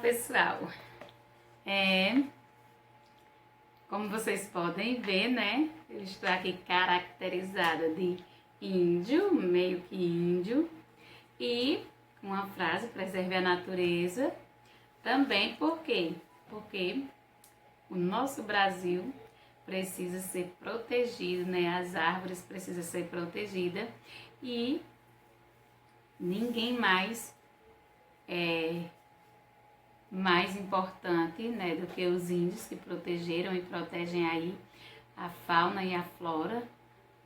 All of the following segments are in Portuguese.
pessoal, como vocês podem ver, né, eu estou aqui caracterizada de índio, meio que índio, e uma frase, preserve a natureza, também por quê? Porque o nosso Brasil precisa ser protegido, né, as árvores precisam ser protegidas e ninguém mais mais importante, né, do que os índios que protegeram e protegem aí a fauna e a flora,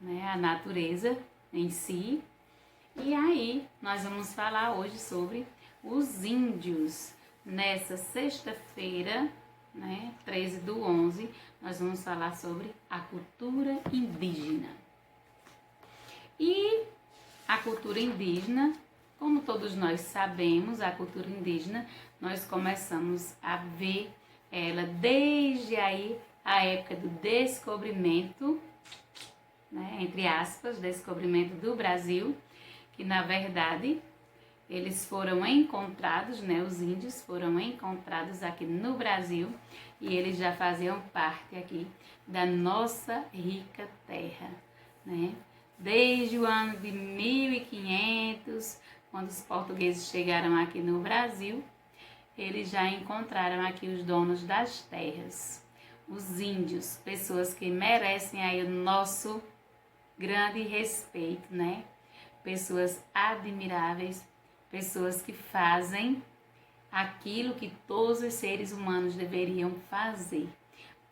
né, a natureza em si. E aí nós vamos falar hoje sobre os índios. Nessa sexta-feira, né, 13/11, nós vamos falar sobre a cultura indígena. E a cultura indígena, como todos nós sabemos, a cultura indígena, nós começamos a ver ela desde aí a época do descobrimento, né, entre aspas, descobrimento do Brasil, que na verdade eles foram encontrados, né, os índios foram encontrados aqui no Brasil e eles já faziam parte aqui da nossa rica terra, né? Desde o ano de 1500, quando os portugueses chegaram aqui no Brasil, eles já encontraram aqui os donos das terras, os índios, pessoas que merecem aí o nosso grande respeito, né? Pessoas admiráveis, pessoas que fazem aquilo que todos os seres humanos deveriam fazer,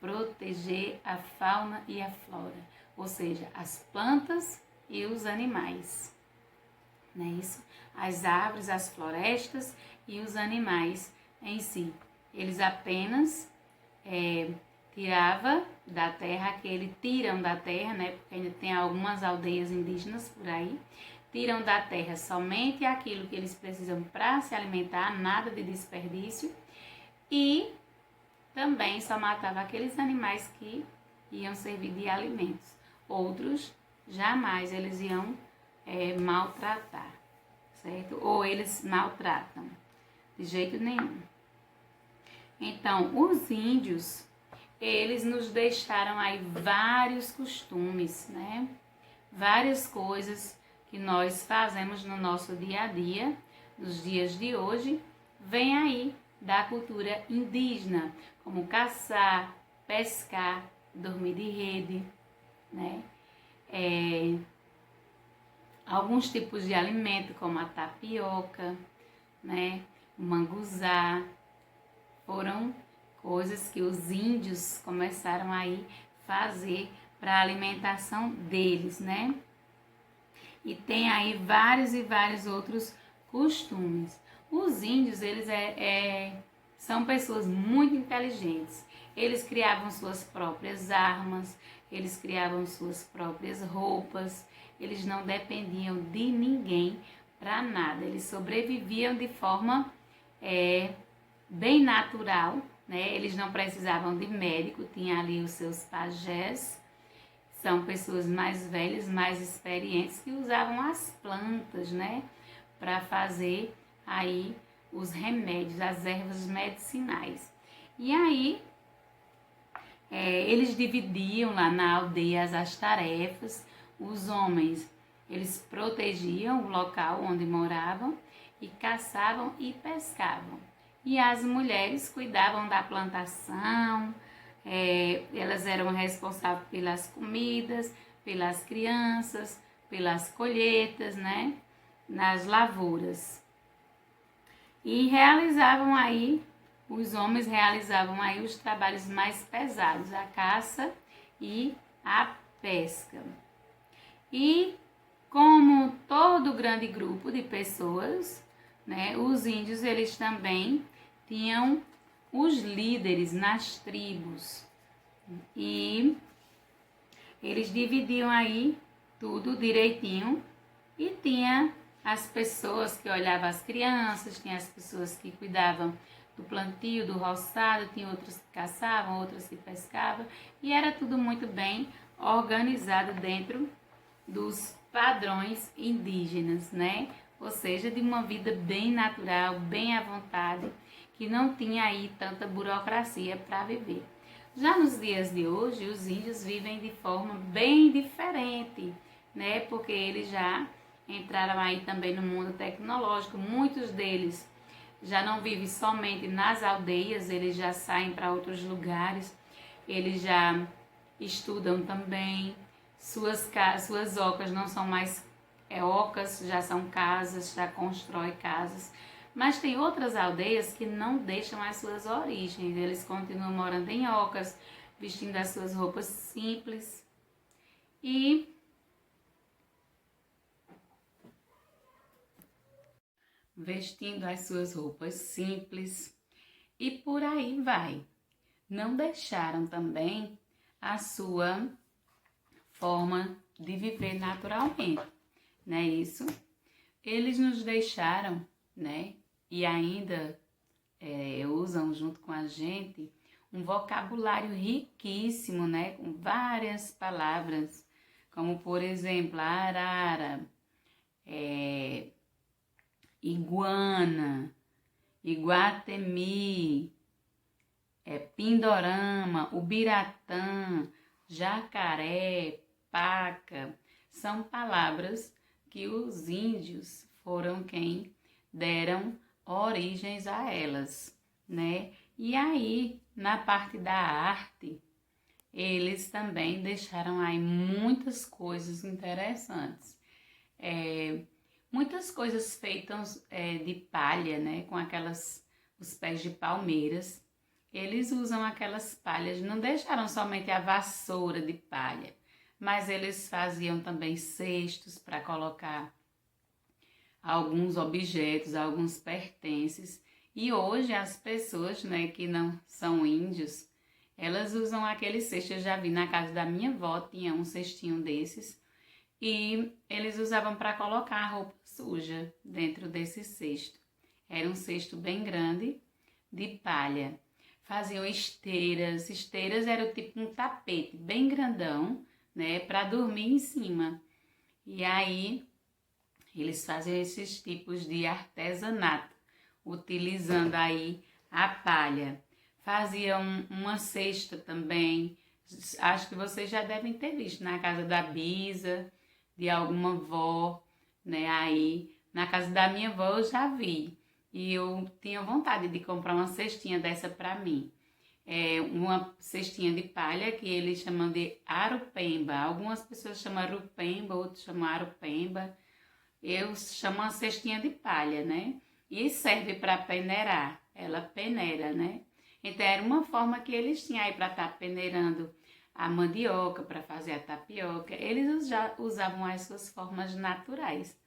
proteger a fauna e a flora, ou seja, as plantas e os animais, não é isso? As árvores, as florestas e os animais em si. Eles apenas tiram da terra, né? Porque ainda tem algumas aldeias indígenas por aí, tiram da terra somente aquilo que eles precisam para se alimentar, nada de desperdício, e também só matava aqueles animais que iam servir de alimentos. Outros, jamais eles iam maltratar, certo? Ou eles maltratam, de jeito nenhum. Então, os índios, eles nos deixaram aí vários costumes, né? Várias coisas que nós fazemos no nosso dia a dia, nos dias de hoje, vem aí da cultura indígena, como caçar, pescar, dormir de rede, né? Alguns tipos de alimento, como a tapioca, né? O manguzá, foram coisas que os índios começaram aí fazer para a alimentação deles, né? E tem aí vários e vários outros costumes. Os índios, eles são pessoas muito inteligentes. Eles criavam suas próprias armas, eles criavam suas próprias roupas, eles não dependiam de ninguém para nada. Eles sobreviviam de forma bem natural, né? Eles não precisavam de médico, tinha ali os seus pajés. São pessoas mais velhas, mais experientes, que usavam as plantas, né, para fazer aí os remédios, as ervas medicinais. E aí, eles dividiam lá na aldeia as tarefas. Os homens, eles protegiam o local onde moravam e caçavam e pescavam. E as mulheres cuidavam da plantação. Elas eram responsáveis pelas comidas, pelas crianças, pelas colheitas, né, nas lavouras. E os homens realizavam aí os trabalhos mais pesados, a caça e a pesca. E como todo grande grupo de pessoas, né, os índios, eles também tinham os líderes nas tribos, e eles dividiam aí tudo direitinho, e tinha as pessoas que olhavam as crianças, tinha as pessoas que cuidavam do plantio, do roçado, tinha outras que caçavam, outras que pescavam, e era tudo muito bem organizado dentro dos padrões indígenas, né? Ou seja, de uma vida bem natural, bem à vontade, que não tinha aí tanta burocracia para viver. Já nos dias de hoje, os índios vivem de forma bem diferente, né? Porque eles já entraram aí também no mundo tecnológico. Muitos deles já não vivem somente nas aldeias, eles já saem para outros lugares, eles já estudam também. Suas ocas não são mais ocas, já são casas, já constrói casas. Mas tem outras aldeias que não deixam as suas origens, eles continuam morando em ocas, vestindo as suas roupas simples e e por aí vai. Não deixaram também a sua forma de viver naturalmente, não é isso? Eles nos deixaram, né? E ainda usam junto com a gente um vocabulário riquíssimo, né? Com várias palavras, como por exemplo, arara, iguana, iguatemi, pindorama, ubiratã, jacaré, paca. São palavras que os índios foram quem deram origens a elas, né? E aí, na parte da arte, eles também deixaram aí muitas coisas interessantes. Muitas coisas feitas de palha, né? Com os pés de palmeiras. Eles usam aquelas palhas, não deixaram somente a vassoura de palha, mas eles faziam também cestos para colocar alguns objetos, alguns pertences. E hoje as pessoas, né, que não são índios, elas usam aquele cesto. Eu já vi na casa da minha avó, tinha um cestinho desses, e eles usavam para colocar a roupa suja dentro desse cesto. Era um cesto bem grande, de palha. Faziam esteiras. Esteiras era tipo um tapete bem grandão, né, para dormir em cima. E aí eles faziam esses tipos de artesanato, utilizando aí a palha. Faziam uma cesta também. Acho que vocês já devem ter visto na casa da bisa, de alguma avó, né? Aí na casa da minha avó eu já vi. E eu tinha vontade de comprar uma cestinha dessa para mim. Uma cestinha de palha que eles chamam de arupemba. Algumas pessoas chamam arupemba, outros chamam arupemba. Eu chamo uma cestinha de palha, né? E serve para peneirar. Ela peneira, né? Então era uma forma que eles tinham aí para estar peneirando a mandioca, para fazer a tapioca. Eles já usavam as suas formas naturais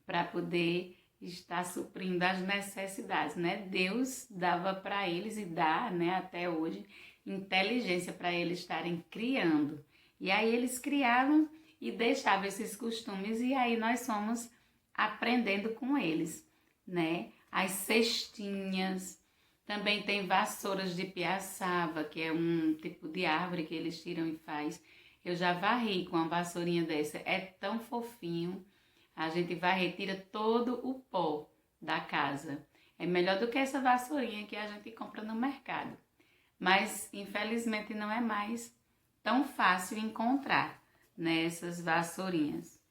para poder estar suprindo as necessidades, né? Deus dava para eles e dá, né, até hoje, inteligência para eles estarem criando. E aí eles criavam e deixavam esses costumes e aí nós fomos aprendendo com eles, né? As cestinhas, também tem vassouras de piaçava, que é um tipo de árvore que eles tiram e faz. Eu já varri com uma vassourinha dessa, é tão fofinho. A gente vai retira todo o pó da casa. É melhor do que essa vassourinha que a gente compra no mercado. Mas, infelizmente, não é mais tão fácil encontrar, né, essas vassourinhas.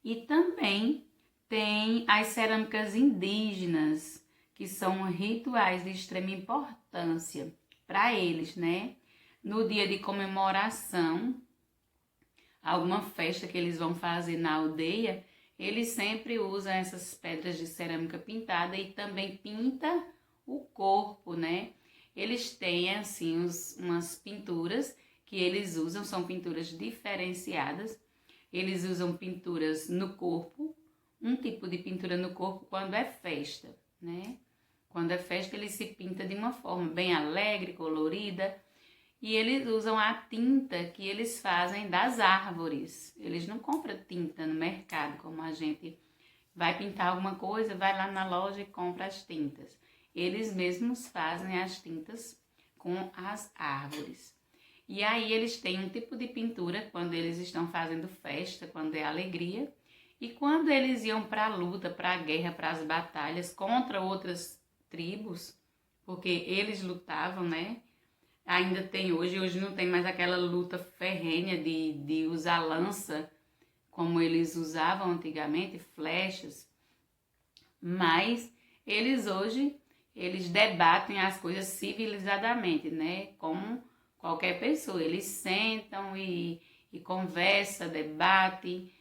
E também tem as cerâmicas indígenas, que são rituais de extrema importância para eles, né? No dia de comemoração, alguma festa que eles vão fazer na aldeia, eles sempre usam essas pedras de cerâmica pintada e também pinta o corpo, né? Eles têm, assim, umas pinturas que eles usam, são pinturas diferenciadas. Eles usam pinturas no corpo, um tipo de pintura no corpo quando é festa, né? Quando é festa, ele se pinta de uma forma bem alegre, colorida. E eles usam a tinta que eles fazem das árvores. Eles não compram tinta no mercado, como a gente vai pintar alguma coisa, vai lá na loja e compra as tintas. Eles mesmos fazem as tintas com as árvores. E aí eles têm um tipo de pintura quando eles estão fazendo festa, quando é alegria. E quando eles iam para a luta, para a guerra, para as batalhas contra outras tribos, porque eles lutavam, né? Ainda tem hoje não tem mais aquela luta ferrenha de usar lança, como eles usavam antigamente, flechas, mas eles hoje, eles debatem as coisas civilizadamente, né? Como qualquer pessoa, eles sentam e conversa, debate,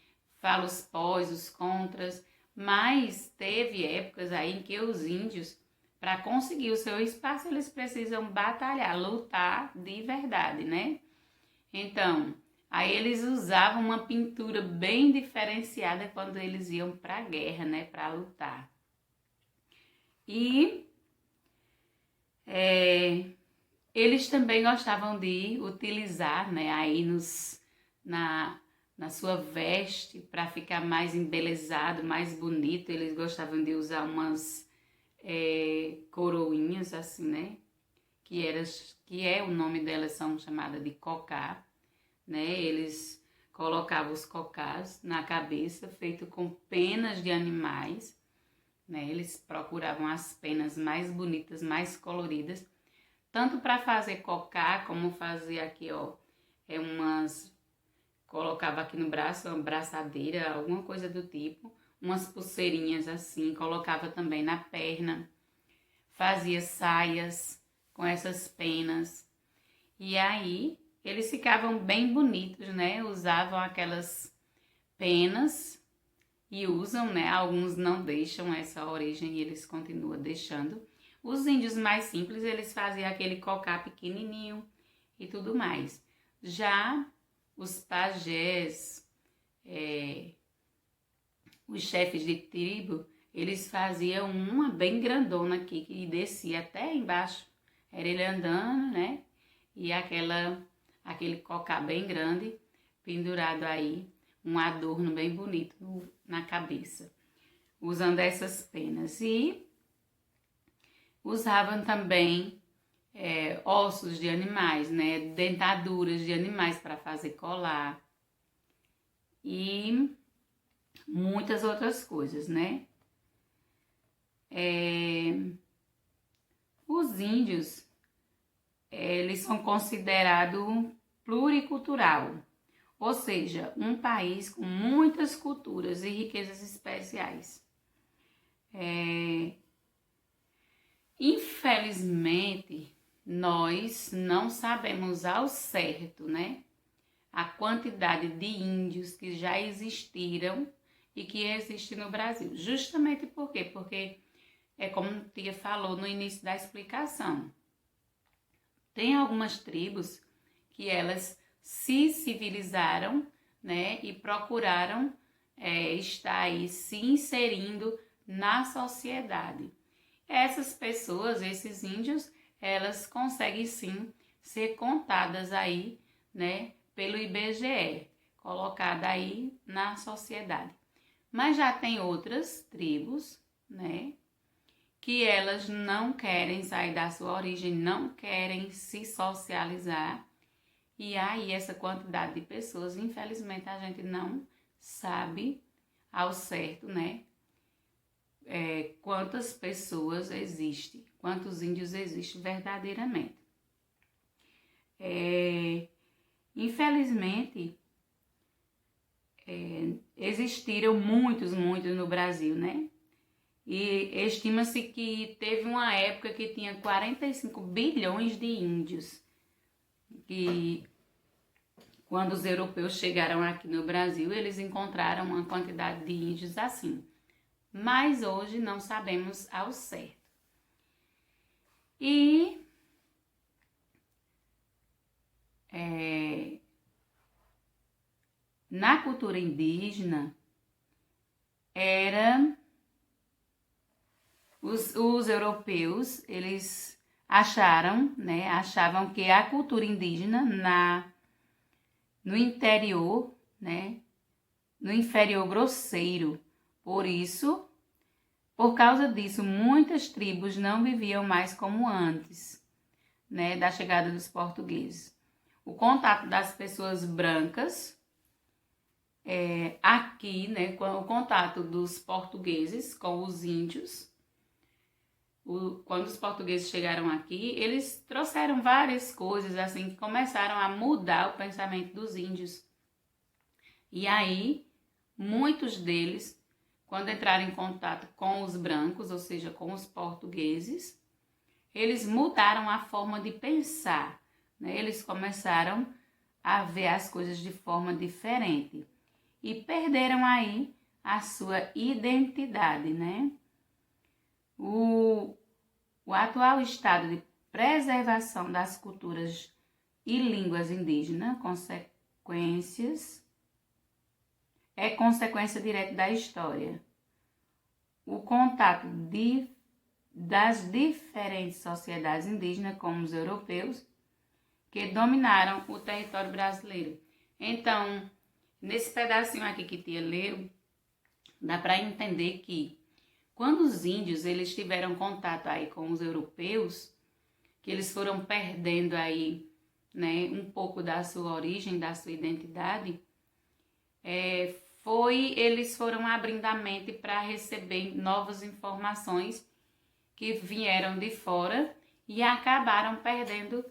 fala os pós, os contras, mas teve épocas aí em que os índios, para conseguir o seu espaço, eles precisam batalhar, lutar de verdade, né? Então, aí eles usavam uma pintura bem diferenciada quando eles iam para a guerra, né? Para lutar. E eles também gostavam de utilizar, né? Aí na sua veste, para ficar mais embelezado, mais bonito, eles gostavam de usar umas coroinhas assim, né? Que é o nome delas, são chamadas de cocá, né? Eles colocavam os cocás na cabeça, feito com penas de animais, né? Eles procuravam as penas mais bonitas, mais coloridas, tanto para fazer cocá, como fazer aqui, ó, colocava aqui no braço uma braçadeira, alguma coisa do tipo, umas pulseirinhas assim, colocava também na perna, fazia saias com essas penas. E aí eles ficavam bem bonitos, né? Usavam aquelas penas e usam, né? Alguns não deixam essa origem e eles continuam deixando. Os índios mais simples, eles faziam aquele cocá pequenininho e tudo mais. Já os pajés, os chefes de tribo, eles faziam uma bem grandona aqui, que descia até embaixo. Era ele andando, né? E aquele cocá bem grande, pendurado aí, um adorno bem bonito na cabeça, usando essas penas. E usavam também ossos de animais, né? Dentaduras de animais para fazer colar e muitas outras coisas, né? Os índios, eles são considerados pluricultural, ou seja, um país com muitas culturas e riquezas especiais. Infelizmente, nós não sabemos ao certo, né, a quantidade de índios que já existiram e que existem no Brasil. Justamente por quê? Porque é como a tia falou no início da explicação. Tem algumas tribos que elas se civilizaram, né, e procuraram estar aí se inserindo na sociedade. Essas pessoas, esses índios, elas conseguem sim ser contadas aí, né, pelo IBGE, colocada aí na sociedade. Mas já tem outras tribos, né, que elas não querem sair da sua origem, não querem se socializar. E aí essa quantidade de pessoas, infelizmente, a gente não sabe ao certo, né, quantas pessoas existem, quantos índios existem verdadeiramente. Infelizmente, existiram muitos no Brasil, né? E estima-se que teve uma época que tinha 45 bilhões de índios. E quando os europeus chegaram aqui no Brasil, eles encontraram uma quantidade de índios assim. Mas hoje não sabemos ao certo. E na cultura indígena, os europeus, eles achavam que a cultura indígena no interior, né, no inferior grosseiro. Por causa disso, muitas tribos não viviam mais como antes, né, da chegada dos portugueses. O contato das pessoas brancas aqui, né, com o contato dos portugueses com os índios, quando os portugueses chegaram aqui, eles trouxeram várias coisas assim que começaram a mudar o pensamento dos índios. E aí, muitos deles, quando entraram em contato com os brancos, ou seja, com os portugueses, eles mudaram a forma de pensar, né? Eles começaram a ver as coisas de forma diferente e perderam aí a sua identidade, né? O atual estado de preservação das culturas e línguas indígenas, consequência direta da história. O contato das diferentes sociedades indígenas, como os europeus, que dominaram o território brasileiro. Então, nesse pedacinho aqui que Tia leu, dá para entender que quando os índios eles tiveram contato aí com os europeus, que eles foram perdendo aí, né, um pouco da sua origem, da sua identidade, eles foram abrindo a mente para receber novas informações que vieram de fora e acabaram perdendo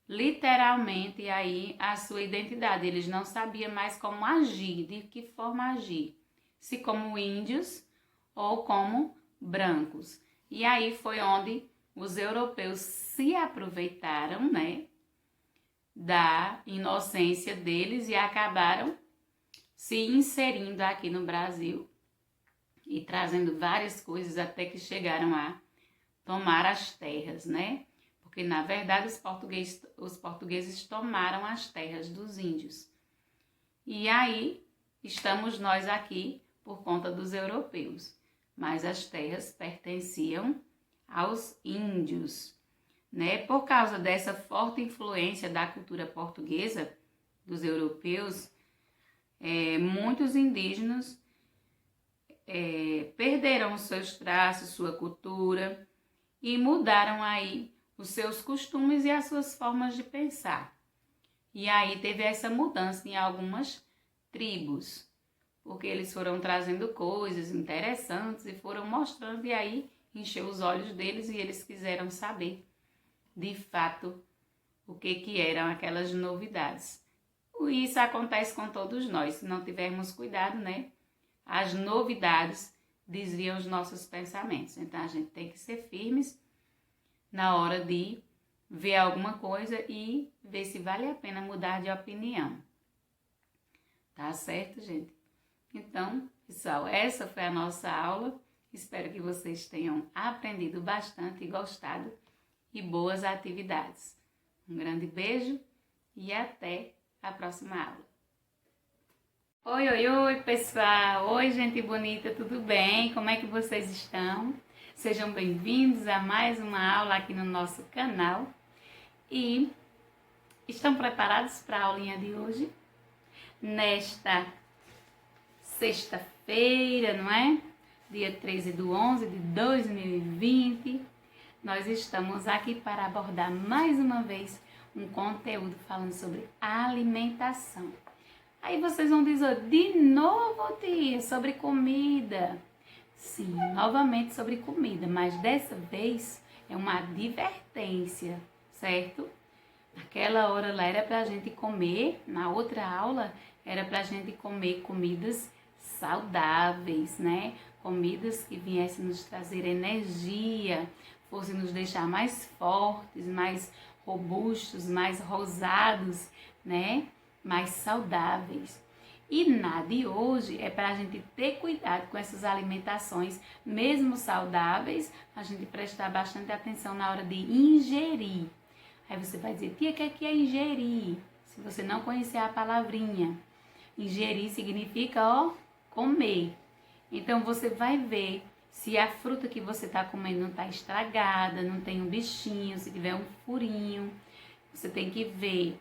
literalmente aí a sua identidade. Eles não sabiam mais como agir, de que forma agir, se como índios ou como brancos. E aí foi onde os europeus se aproveitaram, né, da inocência deles e acabaram se inserindo aqui no Brasil e trazendo várias coisas até que chegaram a tomar as terras, né? Porque, na verdade, os portugueses tomaram as terras dos índios. E aí, estamos nós aqui por conta dos europeus. Mas as terras pertenciam aos índios, né? Por causa dessa forte influência da cultura portuguesa, dos europeus, muitos indígenas perderam os seus traços, sua cultura e mudaram aí os seus costumes e as suas formas de pensar. E aí teve essa mudança em algumas tribos, porque eles foram trazendo coisas interessantes e foram mostrando, e aí encheu os olhos deles e eles quiseram saber, de fato, o que eram aquelas novidades. Isso acontece com todos nós, se não tivermos cuidado, né? As novidades desviam os nossos pensamentos, então a gente tem que ser firmes na hora de ver alguma coisa e ver se vale a pena mudar de opinião. Tá certo, gente? Então, pessoal, essa foi a nossa aula. Espero que vocês tenham aprendido bastante e gostado. E boas atividades. Um grande beijo e até a próxima aula. Oi, oi, oi, pessoal! Oi, gente bonita, tudo bem? Como é que vocês estão? Sejam bem-vindos a mais uma aula aqui no nosso canal. E estão preparados para a aulinha de hoje? Nesta sexta-feira, não é? Dia 13/11/2020, nós estamos aqui para abordar mais uma vez um conteúdo falando sobre alimentação. Aí vocês vão dizer, de novo, tia, sobre comida. Sim, novamente sobre comida, mas dessa vez é uma advertência, certo? Naquela hora lá era pra gente comer, na outra aula era pra gente comer comidas saudáveis, né? Comidas que viessem nos trazer energia, fossem nos deixar mais fortes, mais robustos, mais rosados, né? Mais saudáveis. E na de hoje é para a gente ter cuidado com essas alimentações, mesmo saudáveis, a gente prestar bastante atenção na hora de ingerir. Aí você vai dizer, tia, o que é ingerir? Se você não conhecer a palavrinha. Ingerir significa, comer. Então você vai ver se a fruta que você está comendo não está estragada, não tem um bichinho, se tiver um furinho. Você tem que ver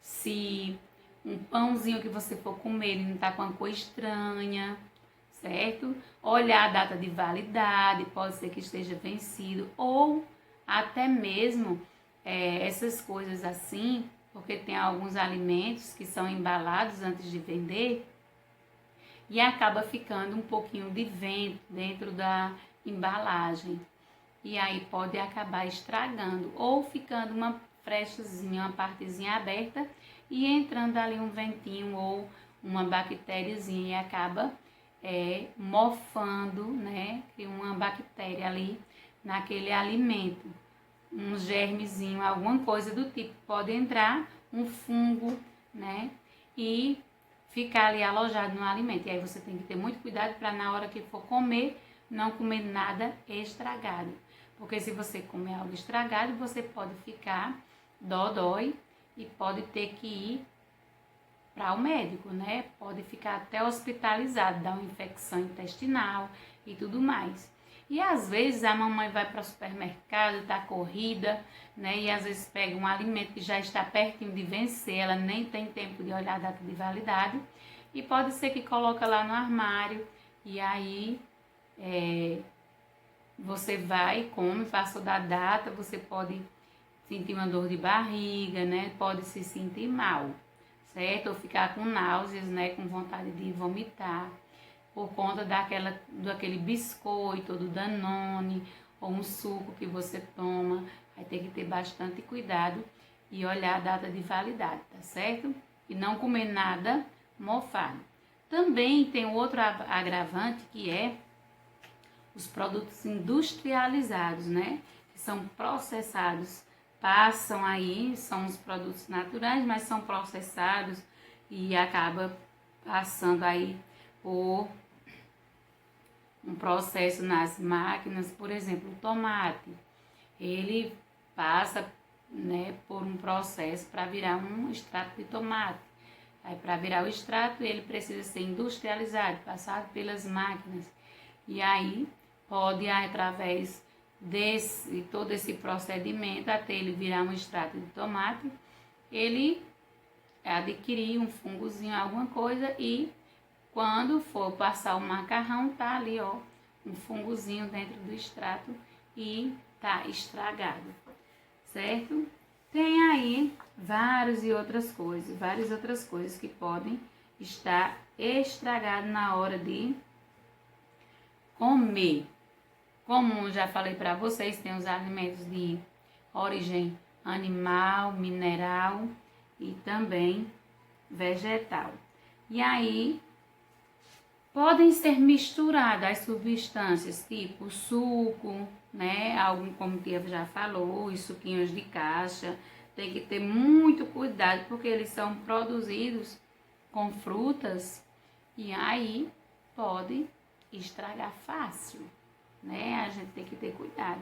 se um pãozinho que você for comer ele não está com uma cor estranha, certo? Olhar a data de validade, pode ser que esteja vencido, ou até mesmo essas coisas assim, porque tem alguns alimentos que são embalados antes de vender e acaba ficando um pouquinho de vento dentro da embalagem. e aí pode acabar estragando ou ficando uma frechazinha, uma partezinha aberta e entrando ali um ventinho ou uma bactériazinha e acaba mofando, né? Cria uma bactéria ali naquele alimento, um germezinho, alguma coisa do tipo, pode entrar um fungo, né? E ficar ali alojado no alimento. E aí você tem que ter muito cuidado para na hora que for comer, não comer nada estragado. Porque se você comer algo estragado, você pode ficar dodói e pode ter que ir para o médico, né? Pode ficar até hospitalizado, dar uma infecção intestinal e tudo mais. E às vezes a mamãe vai para o supermercado, tá corrida, né? E às vezes pega um alimento que já está pertinho de vencer, ela nem tem tempo de olhar a data de validade. E pode ser que coloca lá no armário e aí você vai, come, passou da data, você pode sentir uma dor de barriga, né? Pode se sentir mal, certo? Ou ficar com náuseas, né? Com vontade de vomitar, por conta daquele biscoito, do Danone, ou um suco que você toma. Aí tem que ter bastante cuidado e olhar a data de validade, tá certo? E não comer nada mofado. Também tem outro agravante que é os produtos industrializados, né? Que são processados, passam aí, são os produtos naturais, mas são processados e acaba passando aí por um processo nas máquinas. Por exemplo, o tomate, ele passa, né, por um processo para virar um extrato de tomate. Aí, para virar o extrato, ele precisa ser industrializado, passado pelas máquinas. E aí, pode, através desse todo esse procedimento, até ele virar um extrato de tomate, ele adquirir um fungozinho, alguma coisa, e quando for passar o macarrão, tá ali, ó, um fungozinho dentro do extrato e tá estragado, certo? Tem aí várias outras coisas que podem estar estragadas na hora de comer. Como já falei para vocês, tem os alimentos de origem animal, mineral e também vegetal. E aí, podem ser misturadas as substâncias, tipo suco, né? Algum, como Tia já falou, os suquinhos de caixa. Tem que ter muito cuidado, porque eles são produzidos com frutas e aí pode estragar fácil, né? A gente tem que ter cuidado.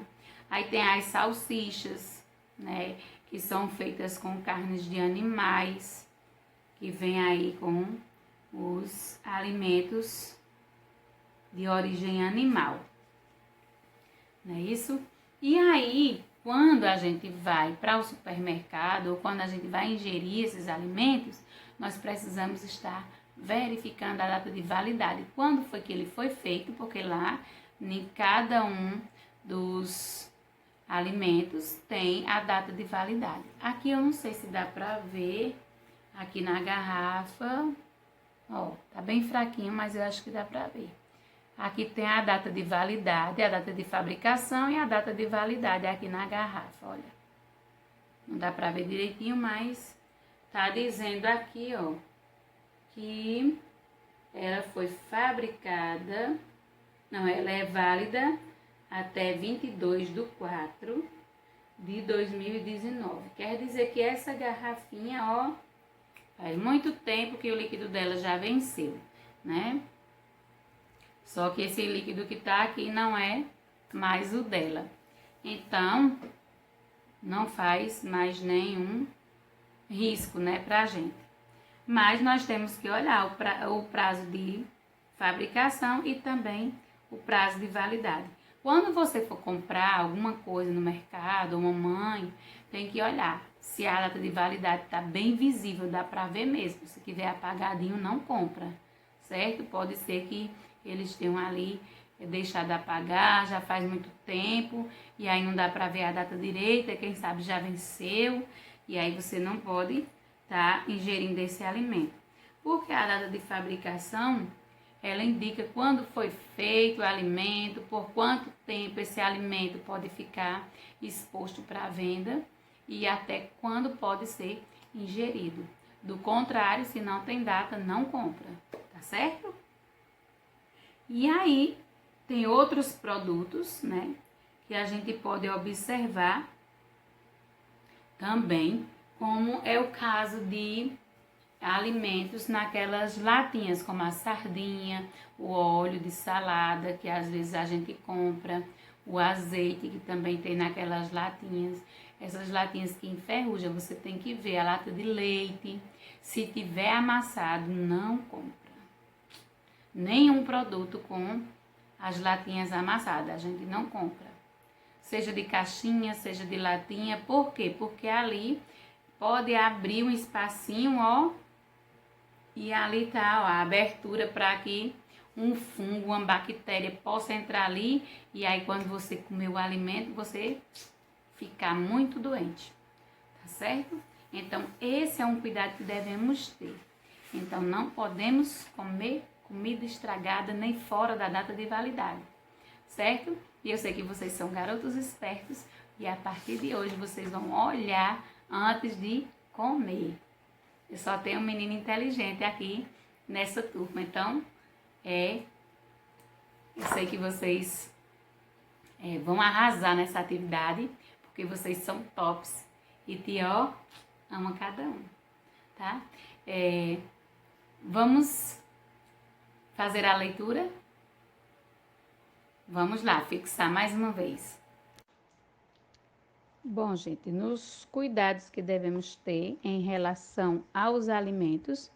Aí tem as salsichas, né? Que são feitas com carnes de animais, que vem aí com os alimentos de origem animal, não é isso? E aí, quando a gente vai para o supermercado ou quando a gente vai ingerir esses alimentos, nós precisamos estar verificando a data de validade. Quando foi que ele foi feito, porque lá em cada um dos alimentos tem a data de validade. Aqui eu não sei se dá para ver, aqui na garrafa, ó, tá bem fraquinho, mas eu acho que dá para ver. Aqui tem a data de validade, a data de fabricação e a data de validade aqui na garrafa, olha. Não dá para ver direitinho, mas tá dizendo aqui, ó, que ela foi fabricada, não, ela é válida até 22/4/2019. Quer dizer que essa garrafinha, ó, faz muito tempo que o líquido dela já venceu, né? Só que esse líquido que tá aqui não é mais o dela. Então, não faz mais nenhum risco, né, pra gente. Mas nós temos que olhar o prazo de fabricação e também o prazo de validade. Quando você for comprar alguma coisa no mercado, ou mamãe, tem que olhar se a data de validade está bem visível, dá para ver mesmo. Se tiver apagadinho, não compra, certo? Pode ser que eles tenham ali deixado apagar, já faz muito tempo, e aí não dá para ver a data direita, quem sabe já venceu, e aí você não pode estar ingerindo esse alimento. Porque a data de fabricação, ela indica quando foi feito o alimento, por quanto tempo esse alimento pode ficar exposto para venda e até quando pode ser ingerido. Do contrário, se não tem data, não compra, tá certo? E aí, tem outros produtos, né, que a gente pode observar também, como é o caso de alimentos naquelas latinhas, como a sardinha, o óleo de salada, que às vezes a gente compra, o azeite, que também tem naquelas latinhas. Essas latinhas que enferrujam, você tem que ver a lata de leite. Se tiver amassado, não compra. Nenhum produto com as latinhas amassadas, a gente não compra. Seja de caixinha, seja de latinha. Por quê? Porque ali pode abrir um espacinho, ó, e ali tá, ó, a abertura para que um fungo, uma bactéria possa entrar ali e aí quando você comer o alimento, você ficar muito doente, tá certo? Então, esse é um cuidado que devemos ter. Então, não podemos comer comida estragada nem fora da data de validade, certo? E eu sei que vocês são garotos espertos e a partir de hoje vocês vão olhar antes de comer. Eu só tenho um menino inteligente aqui nessa turma, então eu sei que vocês vão arrasar nessa atividade, porque vocês são tops e Tió ama cada um, tá? Vamos fazer a leitura? Vamos lá, fixar mais uma vez. Bom, gente, nos cuidados que devemos ter em relação aos alimentos,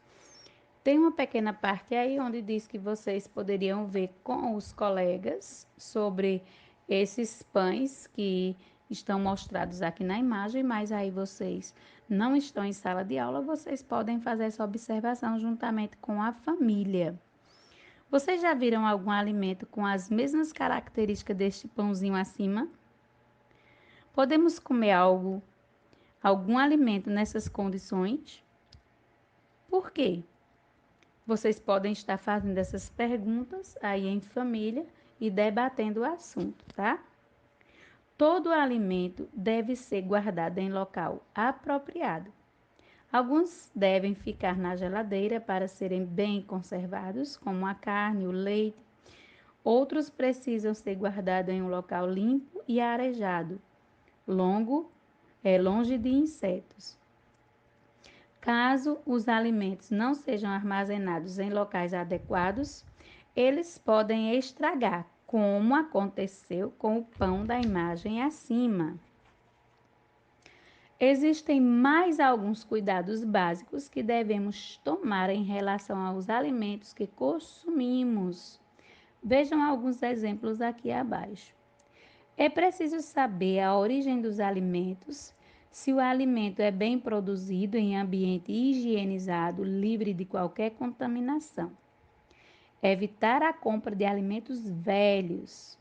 tem uma pequena parte aí onde diz que vocês poderiam ver com os colegas sobre esses pães que estão mostrados aqui na imagem, mas aí vocês não estão em sala de aula, vocês podem fazer essa observação juntamente com a família. Vocês já viram algum alimento com as mesmas características deste pãozinho acima? Podemos comer algum alimento nessas condições? Por quê? Vocês podem estar fazendo essas perguntas aí em família e debatendo o assunto, tá? Todo alimento deve ser guardado em local apropriado. Alguns devem ficar na geladeira para serem bem conservados, como a carne, o leite. Outros precisam ser guardados em um local limpo e arejado, longe de insetos. Caso os alimentos não sejam armazenados em locais adequados, eles podem estragar, como aconteceu com o pão da imagem acima. Existem mais alguns cuidados básicos que devemos tomar em relação aos alimentos que consumimos. Vejam alguns exemplos aqui abaixo. É preciso saber a origem dos alimentos, se o alimento é bem produzido em ambiente higienizado, livre de qualquer contaminação. Evitar a compra de alimentos velhos.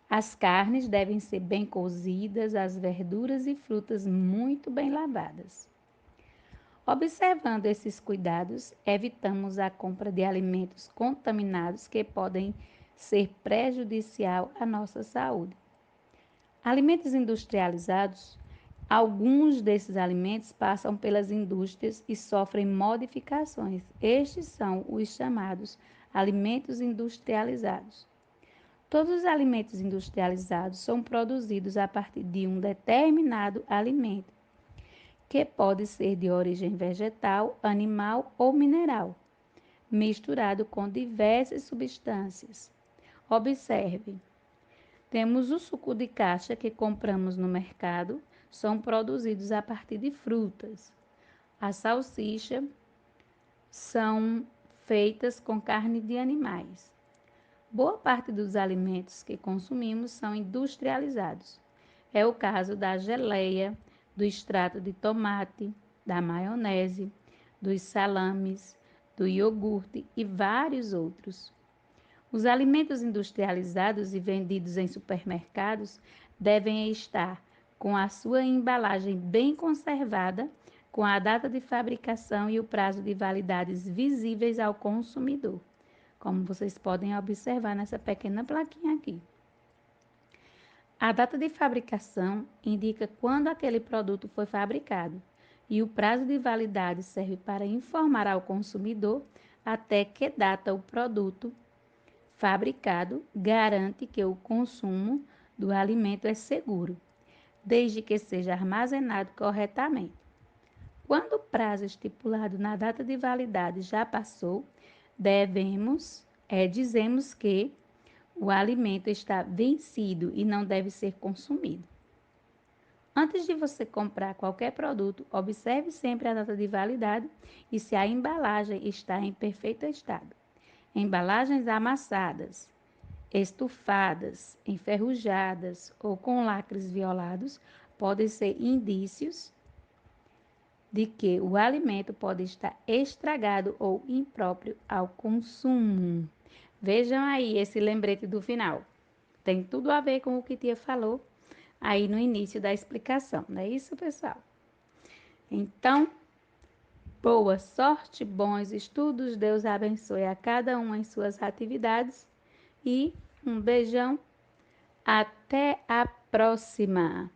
As carnes devem ser bem cozidas, as verduras e frutas muito bem lavadas. Observando esses cuidados, evitamos a compra de alimentos contaminados que podem ser prejudicial à nossa saúde. Alimentos industrializados. Alguns desses alimentos passam pelas indústrias e sofrem modificações. Estes são os chamados alimentos industrializados. Todos os alimentos industrializados são produzidos a partir de um determinado alimento, que pode ser de origem vegetal, animal ou mineral, misturado com diversas substâncias. Observe. Temos o suco de caixa que compramos no mercado, são produzidos a partir de frutas. A salsicha são feitas com carne de animais. Boa parte dos alimentos que consumimos são industrializados. É o caso da geleia, do extrato de tomate, da maionese, dos salames, do iogurte e vários outros. Os alimentos industrializados e vendidos em supermercados devem estar com a sua embalagem bem conservada, com a data de fabricação e o prazo de validades visíveis ao consumidor. como vocês podem observar nessa pequena plaquinha aqui. A data de fabricação indica quando aquele produto foi fabricado e o prazo de validade serve para informar ao consumidor até que data o produto fabricado garante que o consumo do alimento é seguro, desde que seja armazenado corretamente. Quando o prazo estipulado na data de validade já passou, dizemos que o alimento está vencido e não deve ser consumido. Antes de você comprar qualquer produto, observe sempre a data de validade e se a embalagem está em perfeito estado. Embalagens amassadas, estufadas, enferrujadas ou com lacres violados podem ser indícios de que o alimento pode estar estragado ou impróprio ao consumo. Vejam aí esse lembrete do final. Tem tudo a ver com o que tia falou aí no início da explicação, não é isso, pessoal? Então, boa sorte, bons estudos, Deus abençoe a cada um em suas atividades e um beijão, até a próxima!